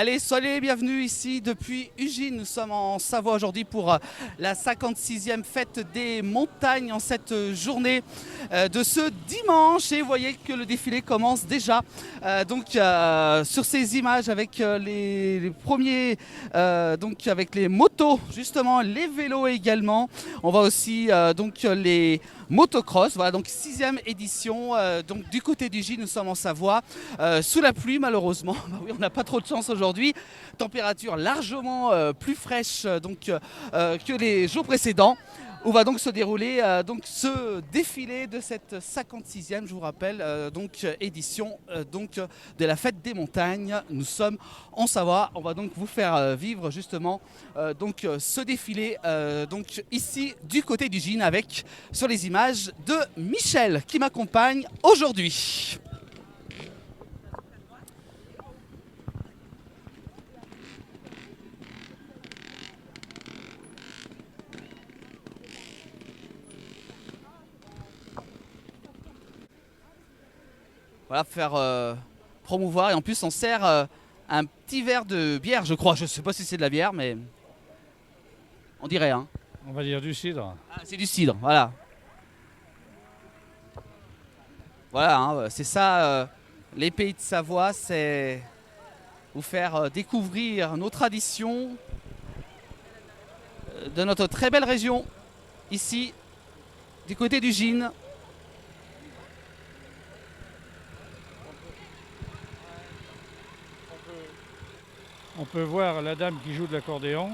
Allez, soyez les bienvenus ici depuis Ugine. Nous sommes en Savoie aujourd'hui pour la 56e fête des montagnes en cette journée de ce dimanche. Et vous voyez que le défilé commence déjà. Sur ces images avec les premiers, donc avec les motos, justement les vélos également. On voit aussi les motocross. Voilà, donc 6e édition. Donc du côté d'Ugine, nous sommes en Savoie. Sous la pluie malheureusement. Bah oui, on n'a pas trop de chance aujourd'hui. Température largement plus fraîche que les jours précédents, où va donc se dérouler ce défilé de cette 56e, je vous rappelle, édition de la fête des montagnes. Nous sommes en Savoie. On va donc vous faire vivre justement ce défilé ici du côté d'Ugine avec sur les images de Michel qui m'accompagne aujourd'hui. Voilà, pour faire promouvoir, et en plus on sert un petit verre de bière, je crois. Je ne sais pas si c'est de la bière, mais on dirait. Hein. On va dire du cidre. Ah, c'est du cidre, voilà. Voilà, hein, c'est ça, les pays de Savoie, c'est vous faire découvrir nos traditions de notre très belle région, ici, du côté d'Ugine. On peut voir la dame qui joue de l'accordéon,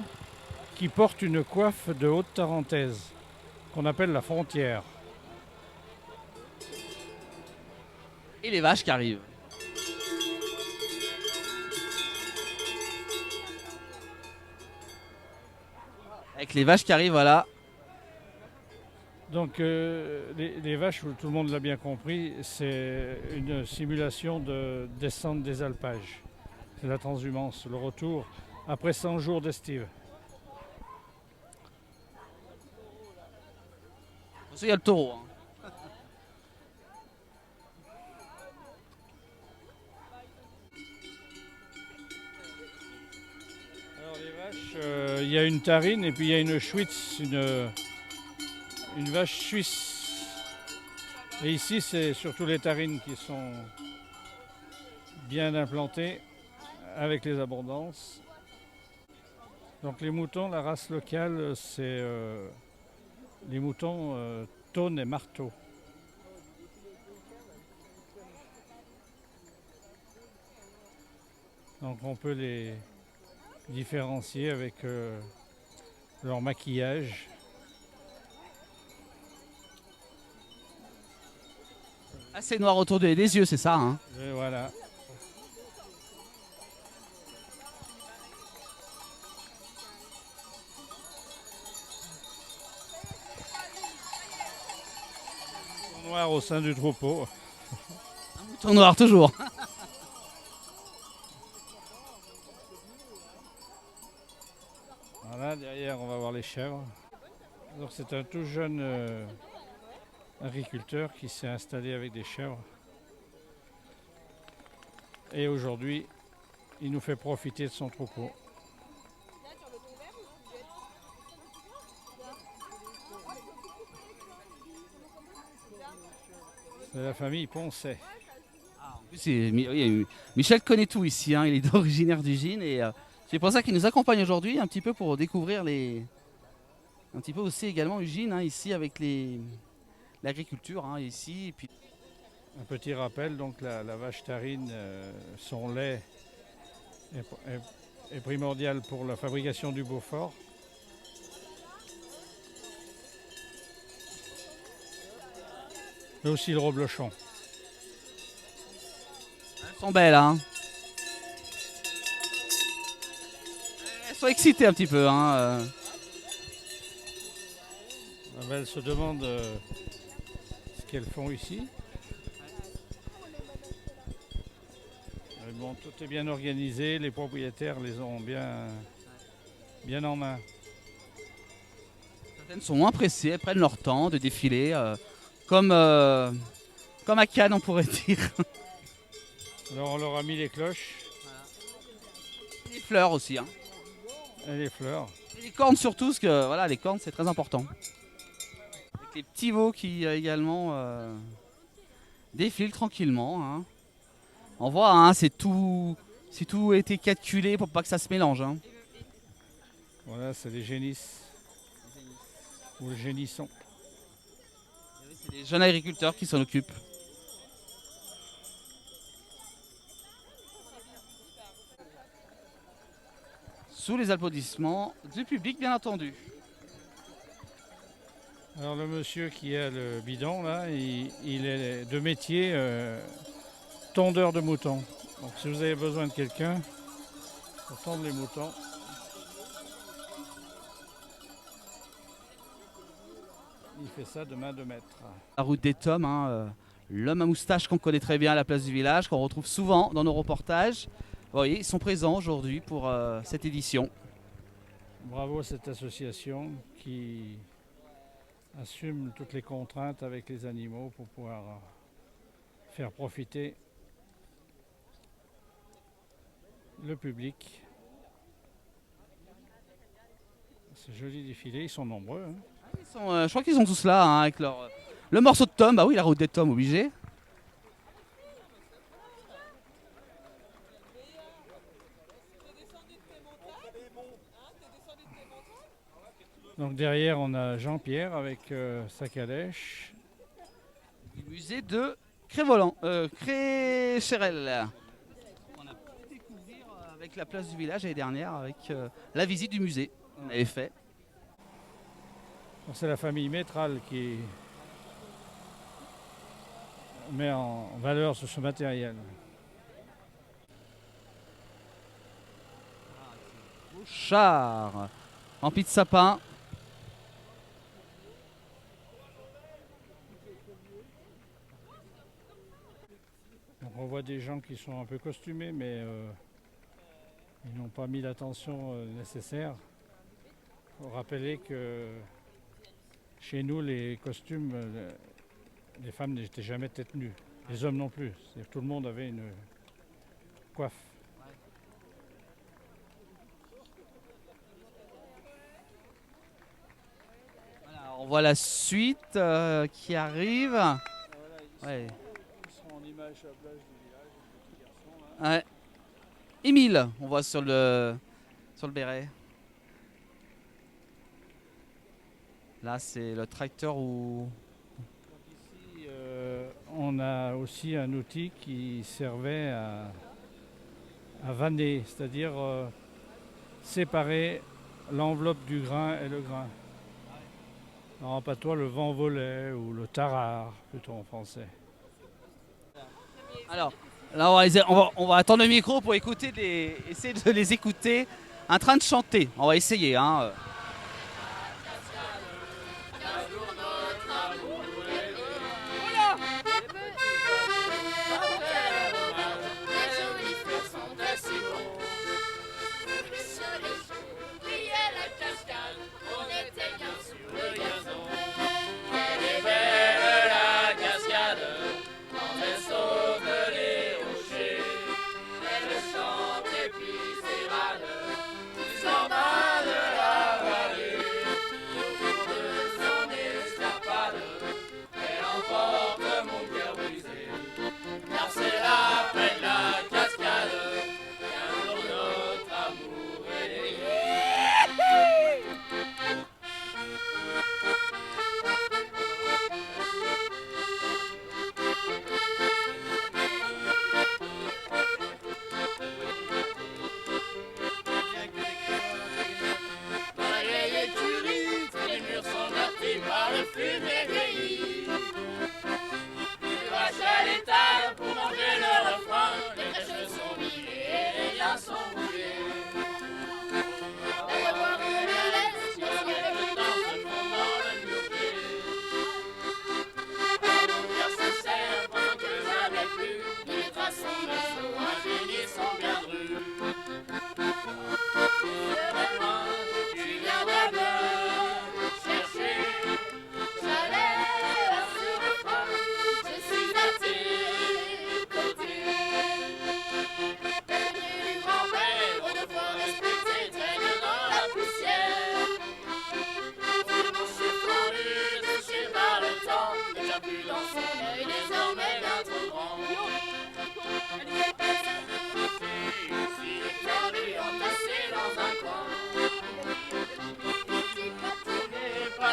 qui porte une coiffe de haute tarentaise, qu'on appelle la frontière. Et les vaches qui arrivent. Avec les vaches qui arrivent, voilà. Donc les vaches, tout le monde l'a bien compris, c'est une simulation de descente des alpages. C'est la transhumance, le retour après 100 jours d'estive. Il y a le taureau. Hein. Alors les vaches, il y a une tarine et puis il y a une Schwitz, une vache suisse. Et ici, c'est surtout les tarines qui sont bien implantées avec les abondances. Donc les moutons, la race locale, c'est les moutons Tône et Marteau. Donc on peut les différencier avec leur maquillage. Assez noir autour des yeux, c'est ça. Hein. Et voilà. Noir au sein du troupeau. Un mouton noir toujours. Voilà, derrière on va voir les chèvres. Donc c'est un tout jeune agriculteur qui s'est installé avec des chèvres. Et aujourd'hui, il nous fait profiter de son troupeau. C'est la famille Poncet. Ah, en plus, Michel connaît tout ici. Hein. Il est originaire d'Ugine et c'est pour ça qu'il nous accompagne aujourd'hui un petit peu pour découvrir un petit peu aussi également Ugine hein, ici avec l'agriculture hein, ici. Et puis... Un petit rappel, donc la vache tarine, son lait est primordial pour la fabrication du Beaufort. Mais aussi le reblochon. Elles sont belles, hein. Elles sont excitées un petit peu, hein. Elles se demandent ce qu'elles font ici. Bon, tout est bien organisé, les propriétaires les ont bien en main. Certaines sont moins pressées, elles prennent leur temps de défiler, comme à Cannes on pourrait dire. Alors on leur a mis les cloches. Les fleurs aussi, hein. Et les fleurs. Et les cornes surtout, parce que voilà, les cornes c'est très important. Avec les petits veaux qui également défilent tranquillement, hein. On voit, hein, c'est tout été calculé pour pas que ça se mélange, hein. Voilà, c'est les génisses. Ou le génisson. C'est les jeunes agriculteurs qui s'en occupent. Sous les applaudissements du public, bien entendu. Alors le monsieur qui a le bidon, là, il est de métier tondeur de moutons. Donc si vous avez besoin de quelqu'un pour tondre les moutons, il fait ça de main de maître. La route des Tomes, hein, l'homme à moustache qu'on connaît très bien à la place du village, qu'on retrouve souvent dans nos reportages. Vous voyez, ils sont présents aujourd'hui pour cette édition. Bravo à cette association qui assume toutes les contraintes avec les animaux pour pouvoir faire profiter le public. C'est joli défilé, ils sont nombreux, hein. Je crois qu'ils sont tous là, hein, avec leur, le morceau de Tom. Bah oui, la route des Tomes, obligé. Donc derrière, on a Jean-Pierre avec sa calèche. Du musée de Crévolan, Créchérel. On a pu découvrir avec la place du village l'année dernière, avec la visite du musée qu'on avait fait. C'est la famille Métral qui met en valeur ce matériel. Beau char rempli de sapins. Donc on voit des gens qui sont un peu costumés, mais ils n'ont pas mis l'attention nécessaire. Il faut rappeler que chez nous, les costumes, les femmes n'étaient jamais tête nue. Les hommes non plus. C'est-à-dire que tout le monde avait une coiffe. Voilà, on voit la suite qui arrive. Ouais. Ils sont en image à la plage du village, les petits garçons, là. Ouais. Émile, on voit sur le béret. Là, c'est le tracteur où... Ici, on a aussi un outil qui servait à vanner, c'est-à-dire séparer l'enveloppe du grain et le grain. En patois, le vent volait ou le tarare, plutôt en français. Alors, là, on va attendre le micro pour essayer de les écouter en train de chanter. On va essayer, hein.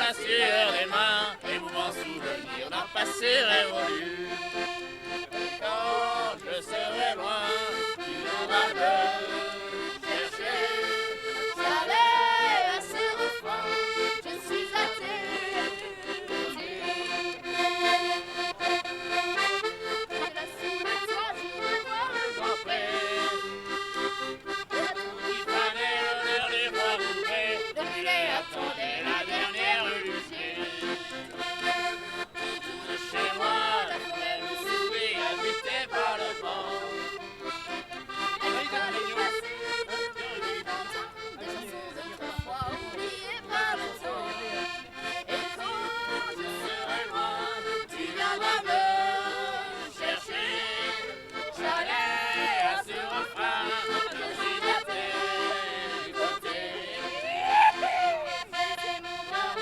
la sueur des mains, les mouvements souvenirs d'un passé révolu. Quand je serai loin, tu viendras me chercher. J'allais à ce refrain, je suis à tes côtés. Et là sous le toit, je vois le Grand pré, il prenait l'honneur des bras ouverts, le mulet attendait la dernière lumière. Tout de chez moi, la forêt me sourit, habitée par le vent. Et quand les passés, revenus d'antan, des chansons d'autrefois oubliées par le temps. Et quand je serai loin, Tu viendras me chercher. J'allais à ce refrain, je suis à tes côtés. c'est mon bonheur,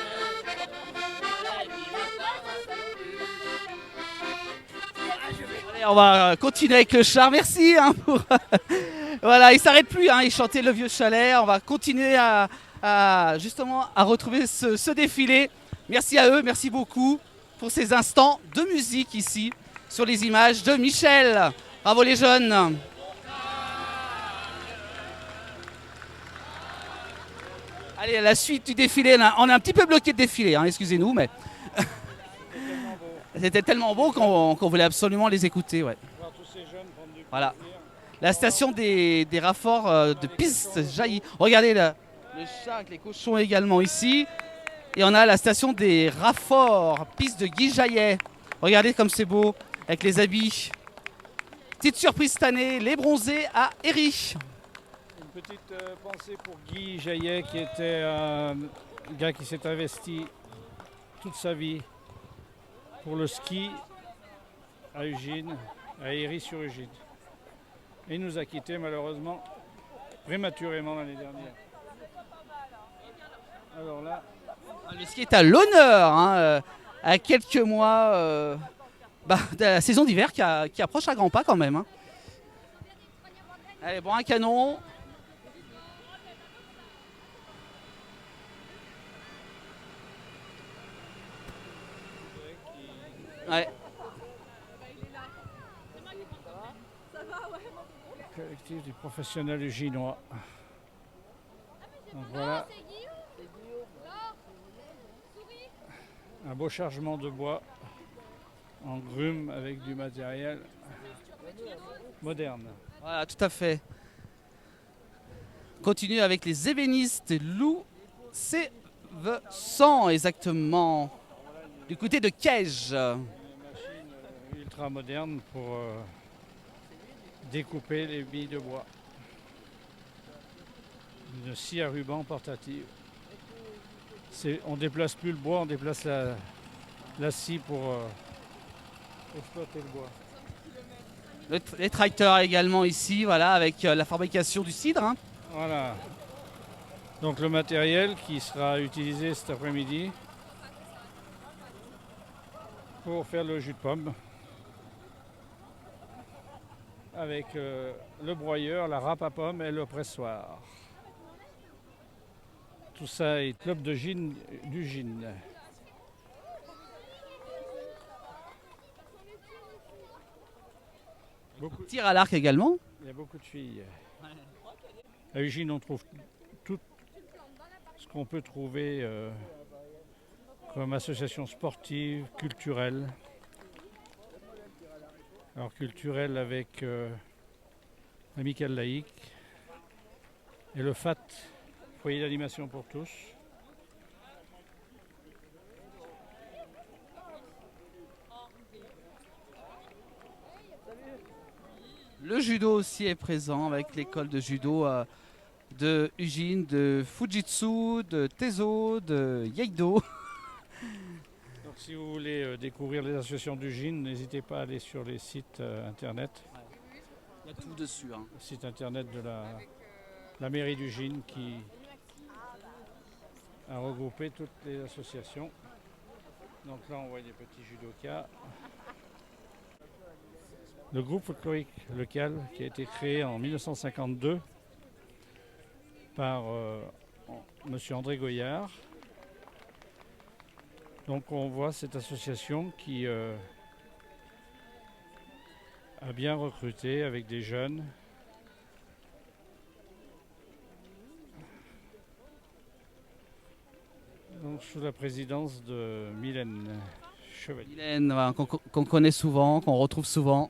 la vie m'appartient plus. Allez, on va continuer avec le char. Merci hein, pour. Voilà, il s'arrête plus. Hein, il chantait le vieux chalet. On va continuer justement à retrouver ce défilé. Merci à eux. Merci beaucoup pour ces instants de musique ici sur les images de Michel. Bravo les jeunes. Allez, à la suite du défilé, on a un petit peu bloqué le défilé, hein, excusez-nous, mais c'était tellement beau qu'on voulait absolument les écouter. Ouais. Voir tous ces jeunes prendre du Voilà. plaisir. La station des rafforts de piste jaillit. Regardez le chat avec les cochons également ici. Et on a la station des rafforts, piste de Guy Jaillet. Regardez comme c'est beau, avec les habits. Petite surprise cette année, les bronzés à Héry. Une petite pensée pour Guy Jaillet, qui était un gars qui s'est investi toute sa vie pour le ski à Ugine, à Héry-sur-Ugine. Et il nous a quittés malheureusement prématurément l'année dernière. Alors là, Le ski est à l'honneur, hein, à quelques mois de la saison d'hiver qui approche à grands pas quand même. Hein. Allez, bon, un canon. Ouais. collectif des professionnels uginois. Donc voilà, un beau chargement de bois en grume avec du matériel moderne. Voilà, tout à fait. Continue avec les ébénistes Lou Sévescent, exactement. Du côté de Kej. Une machine ultra moderne pour découper les billes de bois. Une scie à ruban portative. On déplace plus le bois, on déplace la scie pour exploiter le bois. Les tracteurs également ici, voilà, avec la fabrication du cidre. Hein. Voilà. Donc le matériel qui sera utilisé cet après-midi pour faire le jus de pomme. Avec le broyeur, la râpe à pomme et le pressoir. Tout ça est club de gin d'Ugine. Tir à l'arc également. Il y a beaucoup de filles. À Ugine, on trouve tout ce qu'on peut trouver comme association sportive, culturelle. Alors culturelle avec l'Amicale laïque et le FAT, foyer d'animation pour tous. Le judo aussi est présent avec l'école de judo de Ugine, de Fujitsu, de Tezo, de Yeido. Donc si vous voulez découvrir les associations d'Ugine, n'hésitez pas à aller sur les sites internet. Il y a tout dessus. Hein. Le site internet de la mairie d'Ugine qui a regroupé toutes les associations. Donc là on voit des petits judokas. Le groupe folklorique local qui a été créé en 1952 par M. André Goyard Donc on voit cette association qui a bien recruté avec des jeunes. Donc sous la présidence de Mylène Chevalier. Mylène, voilà, qu'on connaît souvent, qu'on retrouve souvent.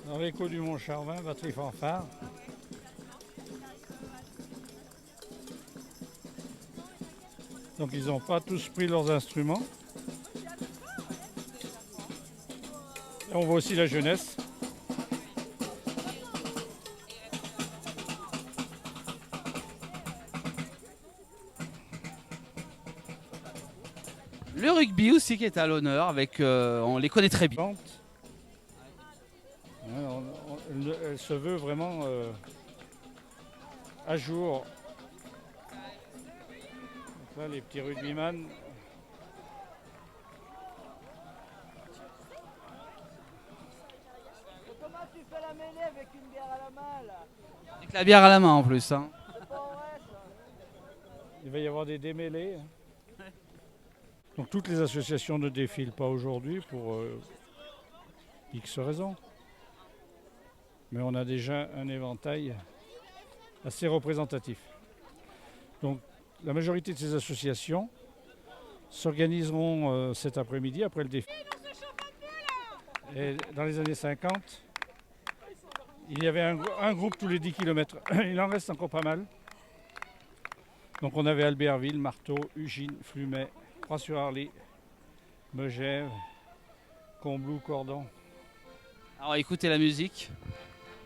Dans l'écho du Mont Charvin, batterie fanfare. Donc ils n'ont pas tous pris leurs instruments. Et on voit aussi la jeunesse. Le rugby aussi qui est à l'honneur, avec, on les connaît très bien. Elle se veut vraiment à jour. Donc là, les petits rugbyman. Comment tu fais la mêlée avec une bière à la main là? Avec la bière à la main en plus. Hein. C'est pas vrai ça. Il va y avoir des démêlés. Donc toutes les associations ne défilent pas aujourd'hui pour X raisons. Mais on a déjà un éventail assez représentatif. Donc la majorité de ces associations s'organiseront cet après-midi après le défilé. Et dans les années 50, il y avait un groupe tous les 10 km. Il en reste encore pas mal. Donc on avait Albertville, Marteau, Ugine, Flumet, Croix-sur-Arly, Megève, Combloux, Cordon. Alors écoutez la musique.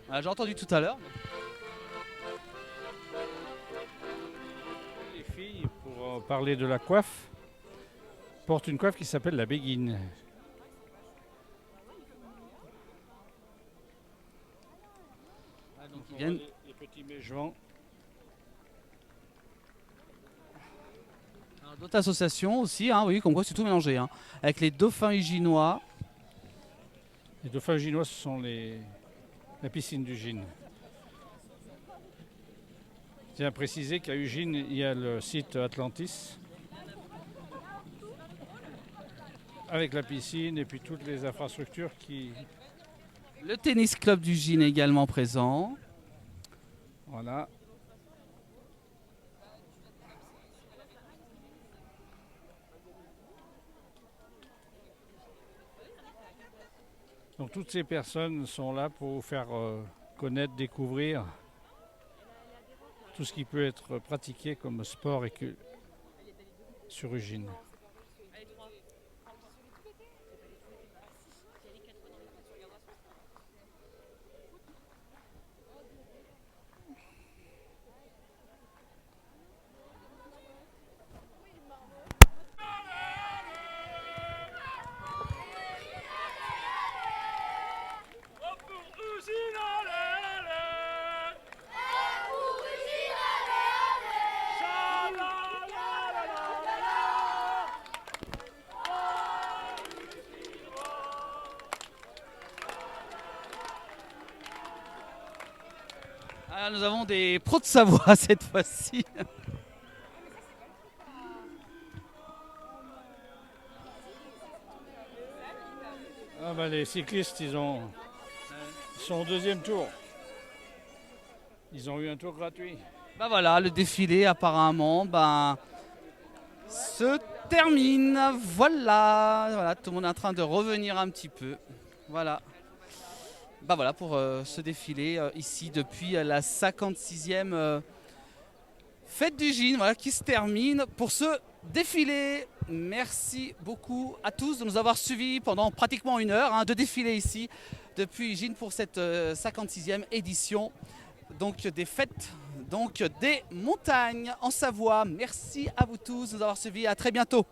Ah, j'ai entendu tout à l'heure. Les filles, pour parler de la coiffe, portent une coiffe qui s'appelle la béguine. Donc On ils viennent. voit les petits méjevans. Alors, d'autres associations aussi, hein, oui, comme quoi c'est tout mélangé. Hein, avec les dauphins uginois. Les dauphins uginois, ce sont la piscine d'Ugine. Je tiens à préciser qu'à Ugine, il y a le site Atlantis, avec la piscine et puis toutes les infrastructures qui... Le tennis club d'Ugine également présent. Voilà. Donc toutes ces personnes sont là pour vous faire connaître, découvrir tout ce qui peut être pratiqué comme sport et sur Ugine. Ah, nous avons des pros de Savoie cette fois-ci. Ah ben, les cyclistes, ils sont au deuxième tour. Ils ont eu un tour gratuit. Bah voilà, le défilé apparemment se termine. Voilà, tout le monde est en train de revenir un petit peu. Voilà. Bah voilà pour ce défilé ici depuis la 56e fête d'Ugine, voilà, qui se termine pour ce défilé. Merci beaucoup à tous de nous avoir suivis pendant pratiquement une heure de défilé ici depuis Ugine pour cette 56e édition donc des fêtes donc des montagnes en Savoie. Merci à vous tous de nous avoir suivis. À très bientôt.